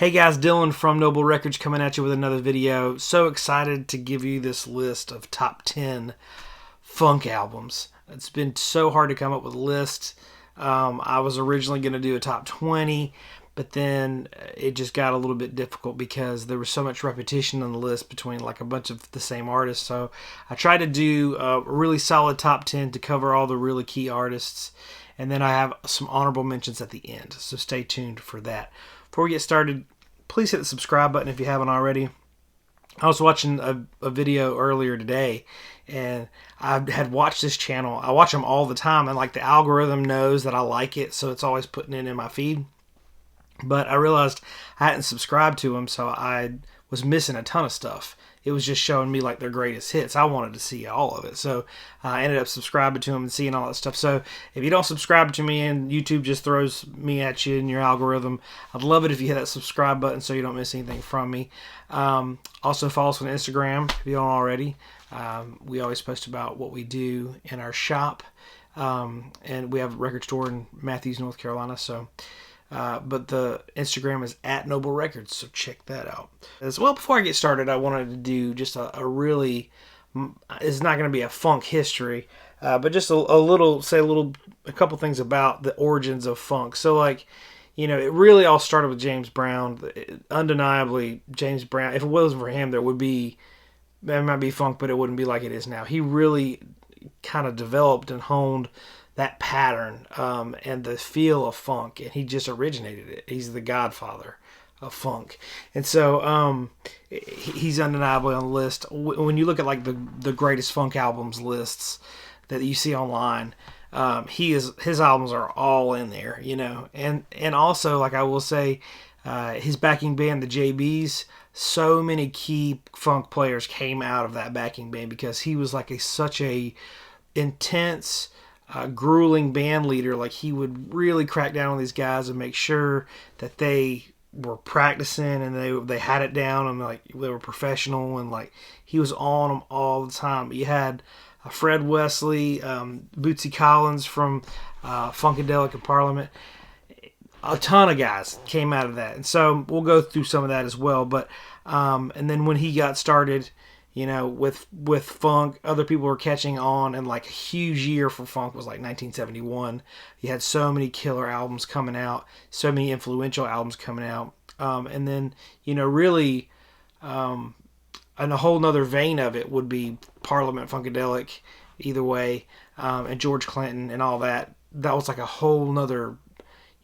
Hey guys, Dylan from Noble Records coming at you with another video. So excited to give you this list of top 10 funk albums. It's been so hard to come up with a list. I was originally going to do a top 20, but then it just got a little bit difficult because there was so much repetition on the list between like a bunch of the same artists. So I tried to do a really solid top 10 to cover all the really key artists. And then I have some honorable mentions at the end. So stay tuned for that. Before we get started, please hit the subscribe button if you haven't already. I was watching a video earlier today, and I had watched this channel. I watch them all the time, and like the algorithm knows that I like it, so it's always putting it in my feed. But I realized I hadn't subscribed to them, so I was missing a ton of stuff. It was just showing me like their greatest hits. I wanted to see all of it, so I ended up subscribing to them and seeing all that stuff. So if you don't subscribe to me and YouTube just throws me at you in your algorithm, I'd love it if you hit that subscribe button so you don't miss anything from me. Also follow us on Instagram if you don't already. We always post about what we do in our shop, and we have a record store in Matthews, North Carolina. So. But the Instagram is at Noble Records, so check that out. As well, before I get started, I wanted to do just a really, it's not going to be a funk history, but just a couple things about the origins of funk. So like, you know, it really all started with James Brown. Undeniably, James Brown, if it wasn't for him, there might be funk, but it wouldn't be like it is now. He really kind of developed and honed that pattern and the feel of funk, and he just originated it. He's the godfather of funk, and so he's undeniably on the list. When you look at like the greatest funk albums lists that you see online, his albums are all in there, you know. And also, like I will say, his backing band, the JBs, so many key funk players came out of that backing band because he was like such a intense, grueling band leader. Like he would really crack down on these guys and make sure that they were practicing and they had it down and like they were professional, and like he was on them all the time. You had Fred Wesley, Bootsy Collins from Funkadelic and Parliament. A ton of guys came out of that, and so we'll go through some of that as well. But and then when he got started, you know, with funk, other people were catching on, and like a huge year for funk was like 1971. You had so many killer albums coming out, so many influential albums coming out, and then, you know, really, in a whole nother vein of it would be Parliament, Funkadelic, either way, and George Clinton and all that. That was like a whole nother,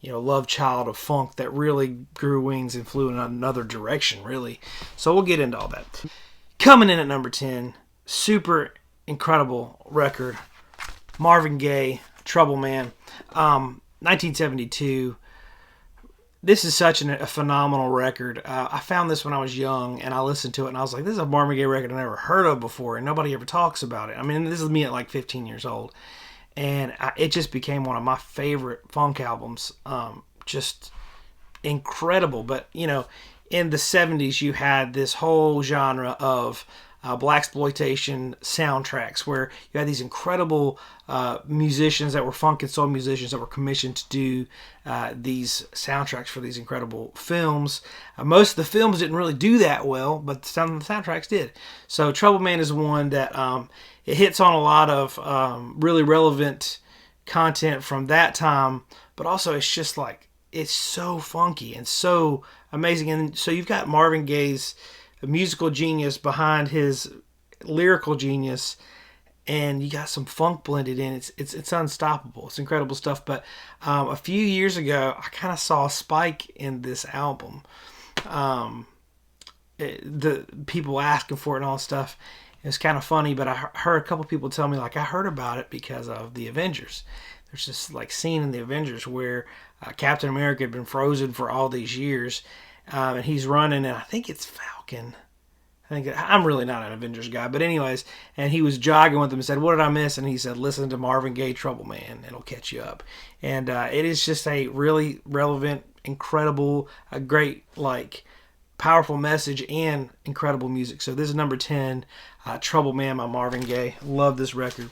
you know, love child of funk that really grew wings and flew in another direction, really. So we'll get into all that. Coming in at number 10, super incredible record, Marvin Gaye, Trouble Man, 1972. This is such a phenomenal record. I found this when I was young, and I listened to it, and I was like, this is a Marvin Gaye record I never heard of before, and nobody ever talks about it. I mean, this is me at like 15 years old, and it just became one of my favorite funk albums. Just incredible. But, you know, in the 70s, you had this whole genre of blaxploitation soundtracks where you had these incredible musicians that were funk and soul musicians that were commissioned to do these soundtracks for these incredible films. Most of the films didn't really do that well, but some of the soundtracks did. So Trouble Man is one that it hits on a lot of really relevant content from that time, but also it's just like, it's so funky and so amazing. And so you've got Marvin Gaye's musical genius behind his lyrical genius, and you got some funk blended in. It's unstoppable. It's incredible stuff. But a few years ago, I kind of saw a spike in this album. The people asking for it and all that stuff. It was kind of funny, but I heard a couple people tell me, like, I heard about it because of the Avengers. There's this like scene in the Avengers where Captain America had been frozen for all these years, and he's running, and I think it's Falcon. I'm really not an Avengers guy, but anyways, and he was jogging with them and said, "What did I miss?" And he said, "Listen to Marvin Gaye, Trouble Man. It'll catch you up." And it is just a really relevant, incredible, a great, like, powerful message and incredible music. So this is number 10, Trouble Man by Marvin Gaye. Love this record.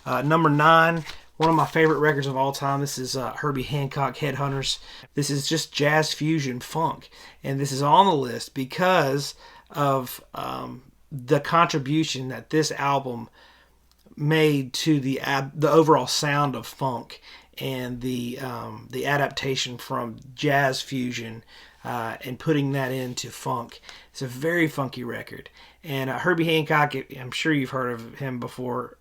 Number 9. one of my favorite records of all time. This is Herbie Hancock, Headhunters. This is just jazz fusion funk, and this is on the list because of the contribution that this album made to the overall sound of funk, and the adaptation from jazz fusion and putting that into funk. It's a very funky record. And Herbie Hancock, I'm sure you've heard of him before,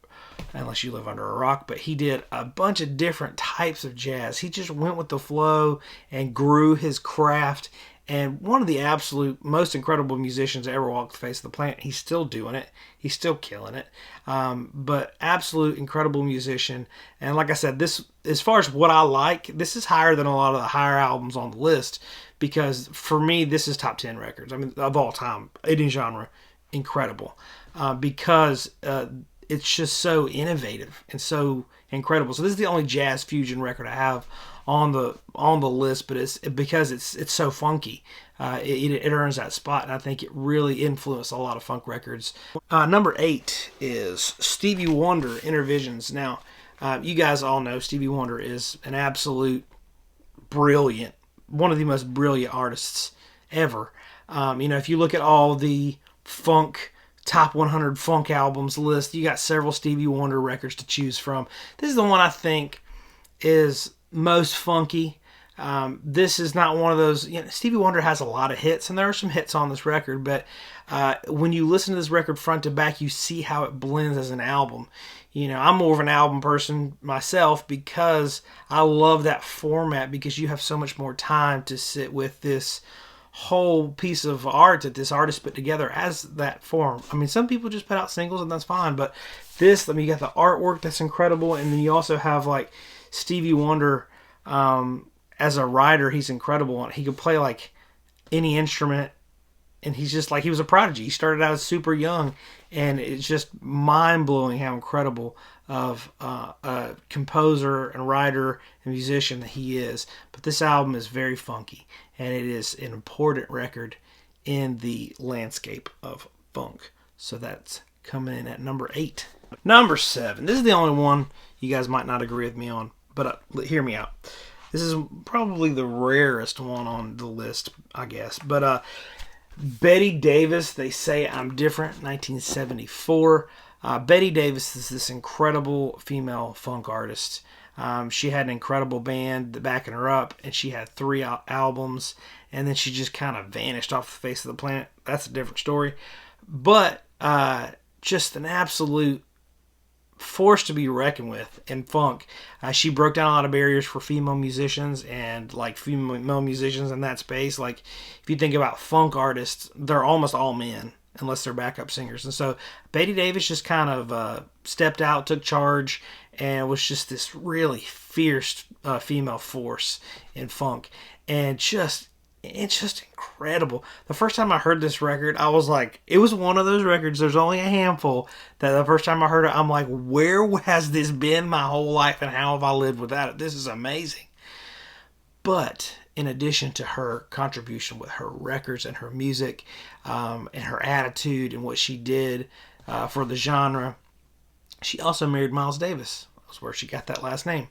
unless you live under a rock, but he did a bunch of different types of jazz. He just went with the flow and grew his craft. And one of the absolute most incredible musicians that ever walked the face of the planet. He's still doing it. He's still killing it. But absolute incredible musician. And like I said, this, as far as what I like, this is higher than a lot of the higher albums on the list. Because for me, this is top 10 records. I mean, of all time, any genre, incredible. Because it's just so innovative and so incredible. So this is the only jazz fusion record I have on the list, but it's because it's so funky. It earns that spot, and I think it really influenced a lot of funk records. Number 8 is Stevie Wonder, Inner Visions. Now, you guys all know Stevie Wonder is an absolute brilliant, one of the most brilliant artists ever. If you look at all the funk top 100 funk albums list, you got several Stevie Wonder records to choose from. This is the one I think is most funky. This is not one of those, Stevie Wonder has a lot of hits, and there are some hits on this record, but when you listen to this record front to back, you see how it blends as an album. I'm more of an album person myself because I love that format, because you have so much more time to sit with this whole piece of art that this artist put together as that form. I mean, some people just put out singles and that's fine, but this, you got the artwork that's incredible, and then you also have like Stevie Wonder as a writer. He's incredible. He could play like any instrument, and he's just like, he was a prodigy. He started out super young, and it's just mind-blowing how incredible of a composer and writer and musician that he is. But this album is very funky, and it is an important record in the landscape of funk. So that's coming in at number 8. Number 7. This is the only one you guys might not agree with me on, but hear me out. This is probably the rarest one on the list, I guess. But Betty Davis, They Say I'm Different, 1974. Betty Davis is this incredible female funk artist. She had an incredible band backing her up, and she had 3 albums, and then she just kind of vanished off the face of the planet. That's a different story. But just an absolute force to be reckoned with in funk. She broke down a lot of barriers for female musicians, and like female musicians in that space. Like, if you think about funk artists, they're almost all men unless they're backup singers. And so Betty Davis just kind of stepped out, took charge, and was just this really fierce female force in funk. And it's just incredible. The first time I heard this record, I was like, it was one of those records, there's only a handful, that the first time I heard it, I'm like, where has this been my whole life, and how have I lived without it? This is amazing. But in addition to her contribution with her records and her music, and her attitude and what she did for the genre, she also married Miles Davis. That's where she got that last name.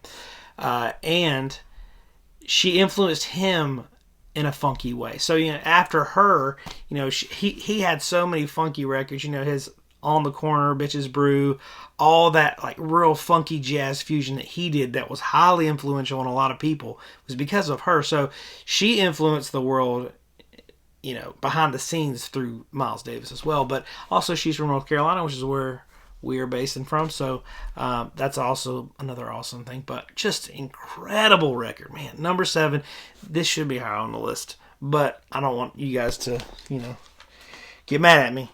And she influenced him in a funky way. So, after her, he had so many funky records, his On the Corner, Bitches Brew, all that like real funky jazz fusion that he did that was highly influential on a lot of people was because of her. So she influenced the world, behind the scenes through Miles Davis as well. But also she's from North Carolina, which is where we are based and from. So that's also another awesome thing. But just incredible record, man. Number 7. This should be higher on the list, but I don't want you guys to, get mad at me.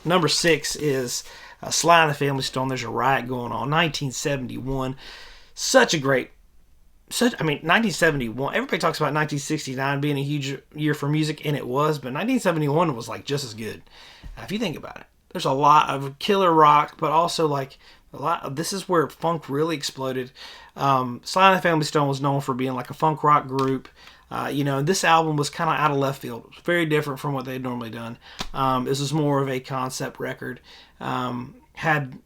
Number 6 is Sly and the Family Stone, There's a Riot Going On, 1971. 1971, everybody talks about 1969 being a huge year for music, and it was, but 1971 was like just as good. If you think about it, there's a lot of killer rock, but also like this is where funk really exploded. Sly and the Family Stone was known for being like a funk rock group. This album was kind of out of left field. It was very different from what they'd normally done. This was more of a concept record. Had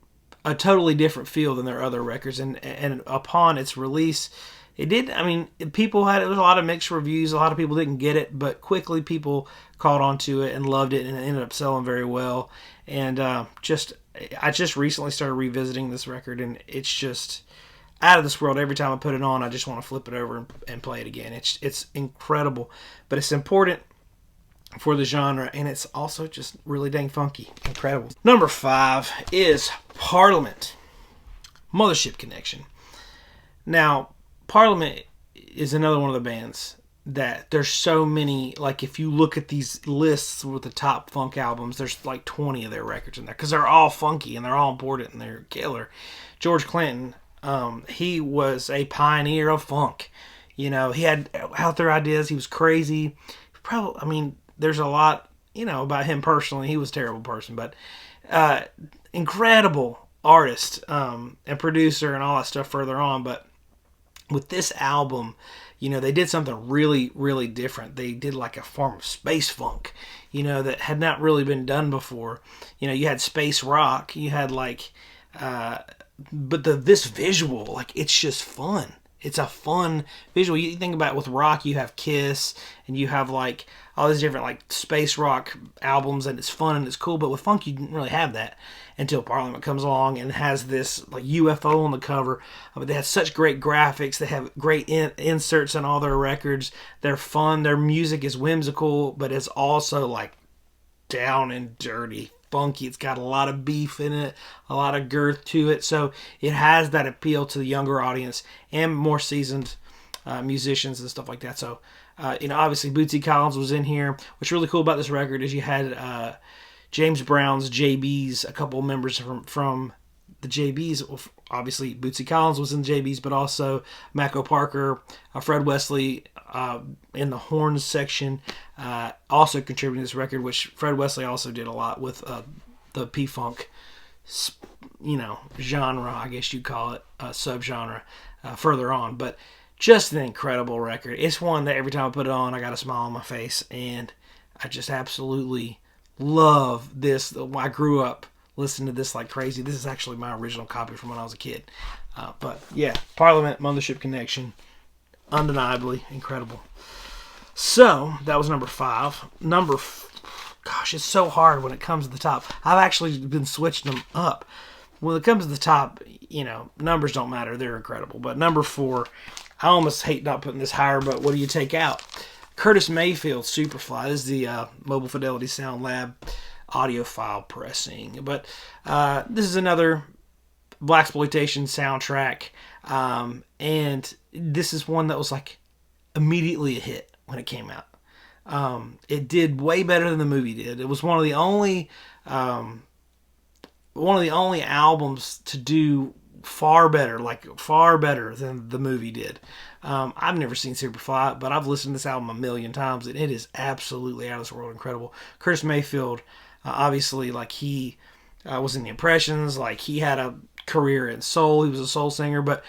a totally different feel than their other records. And upon its release, it did. I mean, it was a lot of mixed reviews. A lot of people didn't get it, but quickly people caught on to it and loved it, and it ended up selling very well. And I just recently started revisiting this record, and it's just out of this world. Every time I put it on, I just want to flip it over and play it again. It's incredible, but it's important for the genre, and it's also just really dang funky. Incredible. Number 5 is Parliament, Mothership Connection. Now, Parliament is another one of the bands that there's so many, like if you look at these lists with the top funk albums, there's like 20 of their records in there because they're all funky and they're all important and they're killer. George Clinton, he was a pioneer of funk. You know, he had out there ideas. He was crazy. Probably, I mean, there's a lot, about him personally. He was a terrible person, but incredible artist and producer and all that stuff further on. But with this album, they did something really, really different. They did like a form of space funk, that had not really been done before. You had space rock, you had but this visual, it's just fun. It's a fun visual. You think about it, with rock, you have Kiss, and you have all these different space rock albums, and it's fun and it's cool. But with funk, you didn't really have that until Parliament comes along and has this UFO on the cover. But they have such great graphics. They have great inserts on all their records. They're fun. Their music is whimsical, but it's also down and dirty, funky. It's got a lot of beef in it, a lot of girth to it. So it has that appeal to the younger audience and more seasoned musicians and stuff like that. So, obviously Bootsy Collins was in here. What's really cool about this record is you had James Brown's JBs, a couple members from the JBs. Obviously Bootsy Collins was in the JBs, but also Mako Parker, Fred Wesley in the horns section also contributed to this record, which Fred Wesley also did a lot with the P-Funk, genre, I guess you'd call it, subgenre further on. But just an incredible record. It's one that every time I put it on, I got a smile on my face, and I just absolutely love this. I grew up listening to this like crazy. This is actually my original copy from when I was a kid. But yeah, Parliament, Mothership Connection, undeniably incredible. So that was number 5. Gosh, it's so hard when it comes to the top. I've actually been switching them up. When it comes to the top, numbers don't matter. They're incredible. But number 4, I almost hate not putting this higher, but what do you take out? Curtis Mayfield, Superfly. This is the Mobile Fidelity Sound Lab audiophile pressing. But this is another blaxploitation soundtrack. And this is one that was immediately a hit when it came out. It did way better than the movie did. It was one of the only albums to do far better than the movie did. I've never seen Superfly, but I've listened to this album a million times, and it is absolutely out of this world incredible. Curtis Mayfield, obviously, he was in the Impressions, he had a career in soul. He was a soul singer, but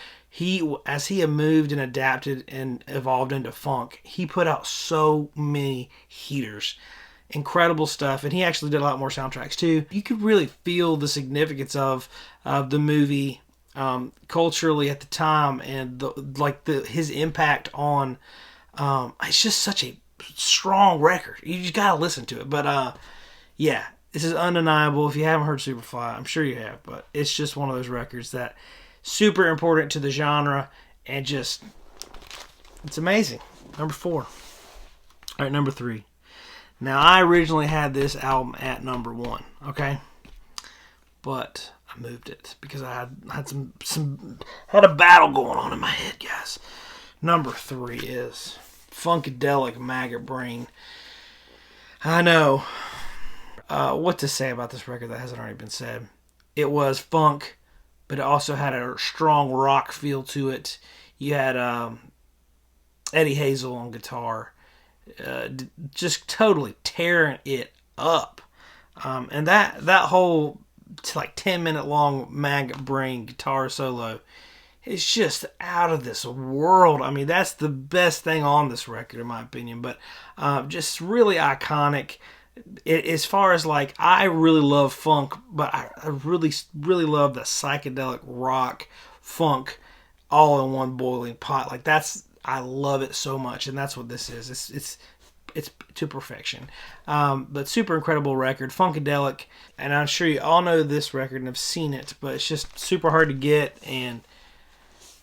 as he had moved and adapted and evolved into funk, he put out so many heaters. Incredible stuff, and he actually did a lot more soundtracks too. You could really feel the significance of the movie culturally at the time, and his impact on. It's just such a strong record. You just gotta listen to it. But yeah, this is undeniable. If you haven't heard Superfly, I'm sure you have, but it's just one of those records that super important to the genre, and just it's amazing. Number 4. All right, number 3. Now, I originally had this album at number 1, okay? But I moved it because I had a battle going on in my head, guys. Number 3 is Funkadelic Maggot Brain. I know what to say about this record that hasn't already been said. It was funk, but it also had a strong rock feel to it. You had Eddie Hazel on guitar. Just totally tearing it up. And that whole 10-minute long Maggot Brain guitar solo is just out of this world. I mean, that's the best thing on this record in my opinion, but just really iconic. as far as like, I really love funk, but I really, really love the psychedelic rock funk all in one boiling pot. Like, I love it so much, and that's what this is. It's to perfection. But super incredible record, Funkadelic, and I'm sure you all know this record and have seen it, but it's just super hard to get, and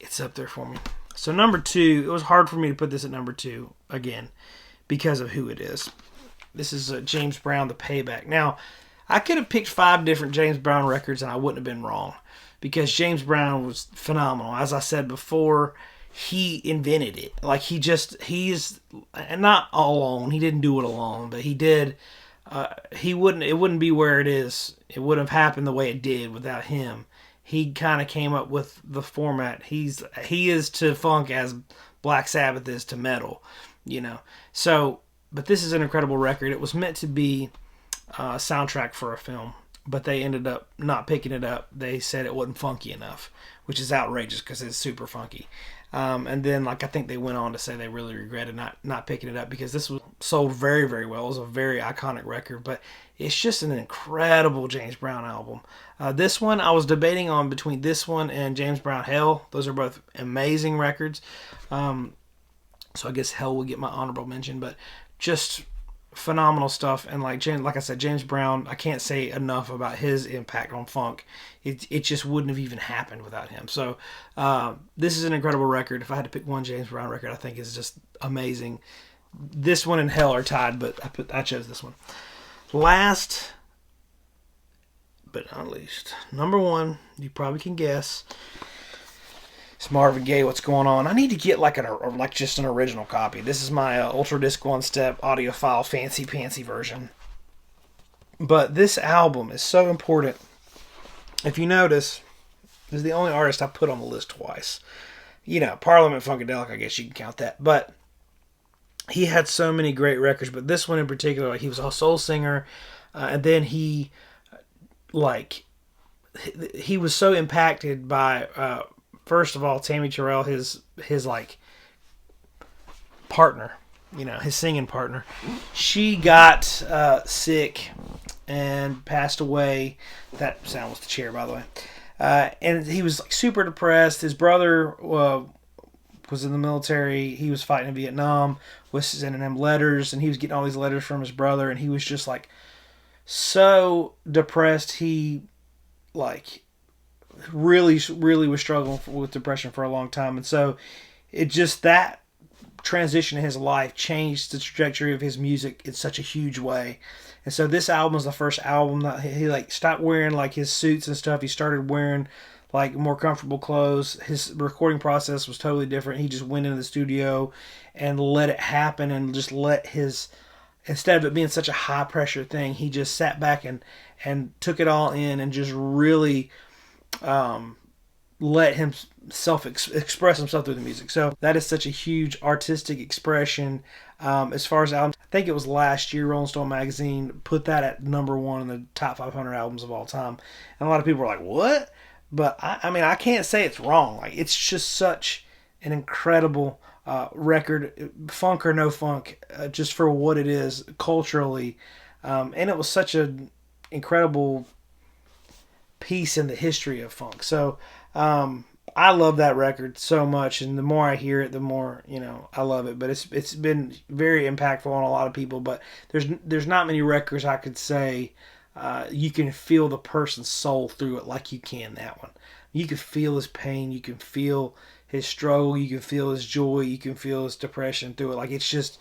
it's up there for me. So number 2, it was hard for me to put this at number 2 again because of who it is. This is James Brown, The Payback. Now, I could have picked 5 different James Brown records and I wouldn't have been wrong, because James Brown was phenomenal. As I said before, he invented it. Like, he's not alone. He didn't do it alone, but he did. It wouldn't be where it is. It wouldn't have happened the way it did without him. He kind of came up with the format. He is to funk as Black Sabbath is to metal, you know. So, but this is an incredible record. It was meant to be a soundtrack for a film, but they ended up not picking it up. They said it wasn't funky enough, which is outrageous because it's super funky. And then, like, I think they went on to say they really regretted not picking it up, because this was sold very, very well. It was a very iconic record, but it's just an incredible James Brown album. This one, I was debating on between this one and James Brown Hell. Those are both amazing records. So I guess Hell will get my honorable mention, but just phenomenal stuff. And like I said, James Brown, I can't say enough about his impact on funk. It just wouldn't have even happened without him. So this is an incredible record. If I had to pick one James Brown record, I think is just amazing. This one and Hell are tied, but I chose this one. Last but not least, number 1, you probably can guess, it's Marvin Gaye, What's Going On. I need to get like just an original copy. This is my Ultra Disc 1-step audiophile fancy pantsy version. But this album is so important. If you notice, this is the only artist I put on the list twice. You know, Parliament Funkadelic, I guess you can count that. But he had so many great records, but this one in particular, like, he was a soul singer, and then he was so impacted by first of all, Tammy Terrell, his like partner, you know, his singing partner. She got sick and passed away. That sound was the chair, by the way. And he was like super depressed. His brother was in the military. He was fighting in Vietnam, was sending him letters, and he was getting all these letters from his brother, and he was just like so depressed. He like really was struggling with depression for a long time, and so it just, that transition in his life changed the trajectory of his music in such a huge way. And so this album was the first album that he like stopped wearing like his suits and stuff. He started wearing like more comfortable clothes. His recording process was totally different. He just went into the studio and let it happen, and just let his, instead of it being such a high pressure thing, he just sat back and took it all in, and just really let himself express himself through the music. So that is such a huge artistic expression. As far as albums, I think it was last year Rolling Stone magazine put that at number 1 in the top 500 albums of all time, and a lot of people were like, what? But I mean, I can't say it's wrong. Like, it's just such an incredible record, funk or no funk, just for what it is culturally, and it was such an incredible piece in the history of funk. So I love that record so much, and the more I hear it, the more, you know, I love it. But it's been very impactful on a lot of people. But there's not many records I could say you can feel the person's soul through it like you can that one. You can feel his pain, you can feel his struggle, you can feel his joy, you can feel his depression through it. Like, it's just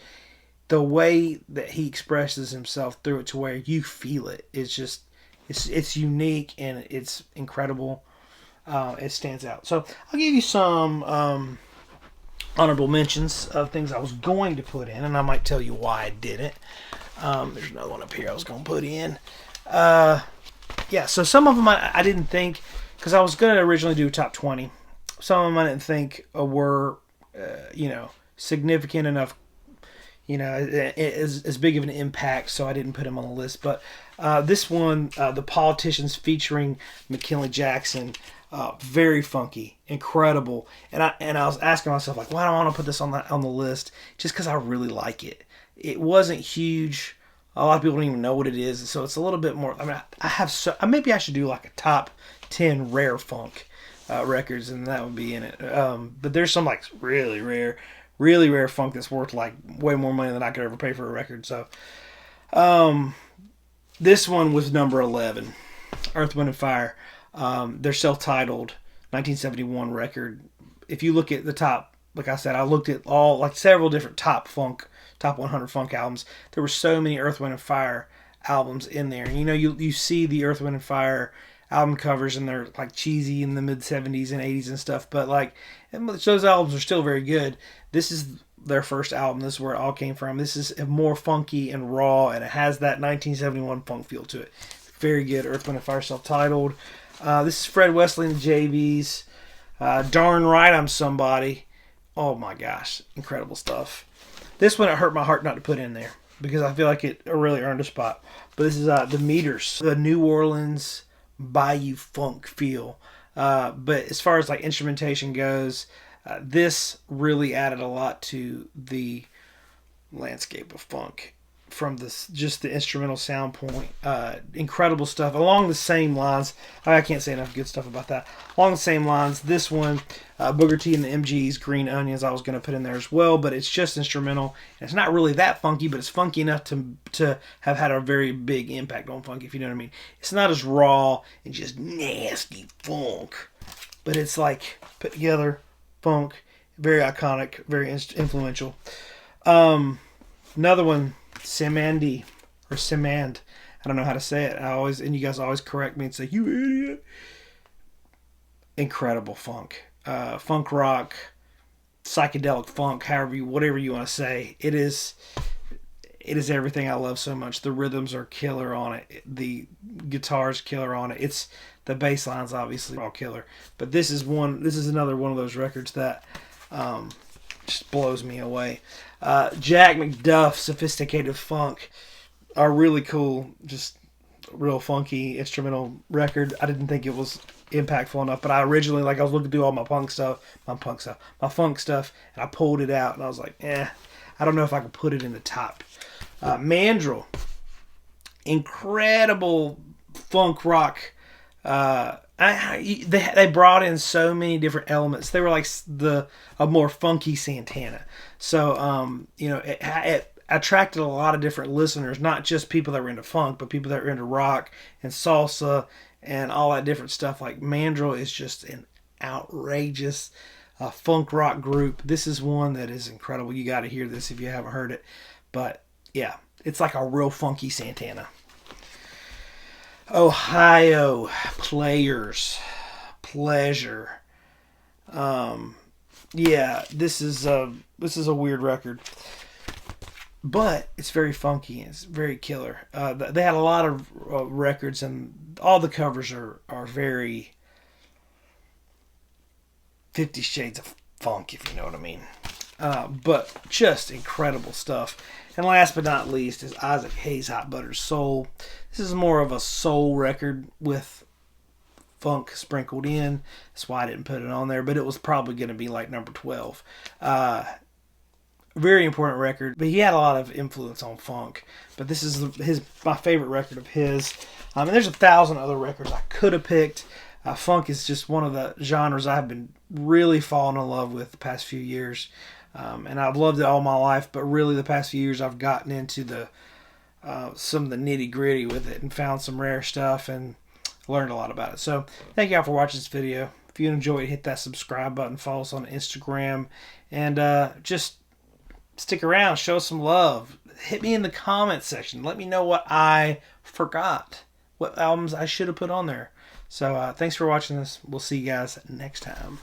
the way that he expresses himself through it to where you feel it. It's just, it's unique and it's incredible. It stands out. So I'll give you some honorable mentions of things I was going to put in, and I might tell you why I didn't. There's another one up here I was going to put in. Yeah, so some of them I didn't think, because I was going to originally do top 20. Some of them I didn't think were, significant enough, as big of an impact, so I didn't put them on the list. But this one, The Politicians, featuring McKinley Jackson, very funky, incredible. And I was asking myself, like, why do I want to put this on the list? Just because I really like it. It wasn't huge A lot of people don't even know what it is, so it's a little bit more. I mean, I have so maybe I should do like a top 10 rare funk records, and that would be in it. But there's some like really rare funk that's worth like way more money than I could ever pay for a record. So, this one was number 11, Earth, Wind and Fire. Their self-titled 1971 record. If you look at the top, like I said, I looked at all like several different top 100 funk albums. There were so many Earth, Wind and Fire albums in there. And you see the Earth, Wind and Fire album covers, and they're like cheesy in the mid 70s and 80s and stuff, but like those albums are still very good. This is their first album. This is where it all came from. This is more funky and raw, and it has that 1971 funk feel to it. Very good. Earth, Wind and Fire, self-titled. This is Fred Wesley and the JVs. Darn Right I'm Somebody. Oh my gosh, incredible stuff. This one, it hurt my heart not to put in there because I feel like it really earned a spot. But this is the Meters, the New Orleans Bayou funk feel. But as far as like instrumentation goes, this really added a lot to the landscape of funk from this, just the instrumental sound point. Incredible stuff along the same lines. I can't say enough good stuff about that. Along the same lines, this one, Booker T and the MG's Green Onions, I was going to put in there as well, but it's just instrumental. And it's not really that funky, but it's funky enough to have had a very big impact on funk, if you know what I mean. It's not as raw and just nasty funk, but it's like put together funk, very iconic, very influential. Another one, Simandi or Simand. I don't know how to say it. And you guys always correct me and say, "You idiot." Incredible funk. Funk rock, psychedelic funk, whatever you want to say. It is everything I love so much. The rhythms are killer on it. The guitar's killer on it. It's the bass lines obviously all killer. But this is another one of those records that just blows me away. Jack McDuff, Sophisticated Funk, are really cool. Just real funky instrumental record. I didn't think it was impactful enough, but I originally, like, I was looking through all my funk stuff, and I pulled it out, and I was like, I don't know if I could put it in the top. Mandrill, incredible funk rock. They brought in so many different elements. They were like a more funky Santana. So it attracted a lot of different listeners, not just people that were into funk, but people that were into rock and salsa and all that different stuff. Like, Mandrill is just an outrageous funk rock group. This is one that is incredible. You got to hear this if you haven't heard it. But yeah, it's like a real funky Santana. Ohio Players, Pleasure. Yeah, this is a weird record, but it's very funky and it's very killer. They had a lot of records, and all the covers are very 50 Shades of Funk, if you know what I mean. But just incredible stuff. And last but not least is Isaac Hayes' Hot Buttered Soul. This is more of a soul record with funk sprinkled in. That's why I didn't put it on there, but it was probably going to be like number 12. Very important record, but he had a lot of influence on funk. But this is my favorite record of his. And there's 1,000 other records I could have picked. Funk is just one of the genres I've been really falling in love with the past few years. And I've loved it all my life, but really the past few years I've gotten into some of the nitty gritty with it and found some rare stuff and learned a lot about it. So thank y'all for watching this video. If you enjoyed, hit that subscribe button, follow us on Instagram, and just stick around, show some love. Hit me in the comments section. Let me know what I forgot, what albums I should have put on there. So thanks for watching this. We'll see you guys next time.